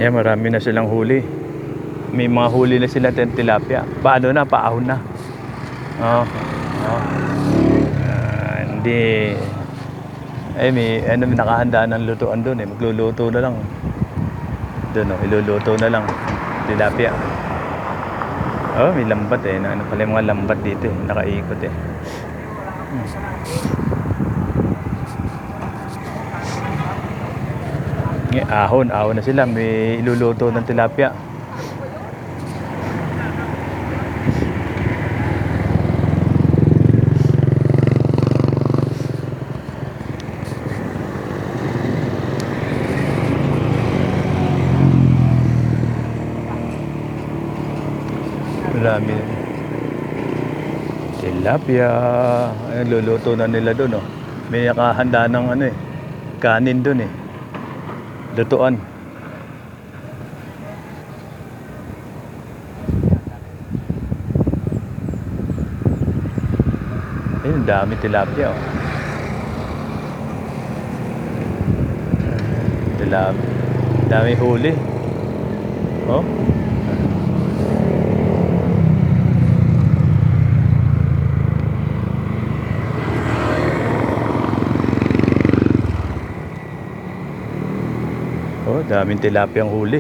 Ayan, marami na silang huli. May mga huli na sila ng tilapia. Paano na? Paahon na. Oh, oh. Hindi. Ay, may ano, nakahanda ng lutuan doon eh. Magluluto na lang. Doon oh, iluluto na lang. Tilapia. Oh, may lambat eh. Ano pala yung mga lambat dito eh. Nakaikot eh. Ahon na sila. May iluluto ng tilapia. Marami. Tilapia. Ay, luluto na nila doon oh. May nakahanda ng ano eh. Kanin doon eh. Lutuan. Ayun, dami tilapia oh. Dami huli. Oh. Oh, daming tilapia ang huli.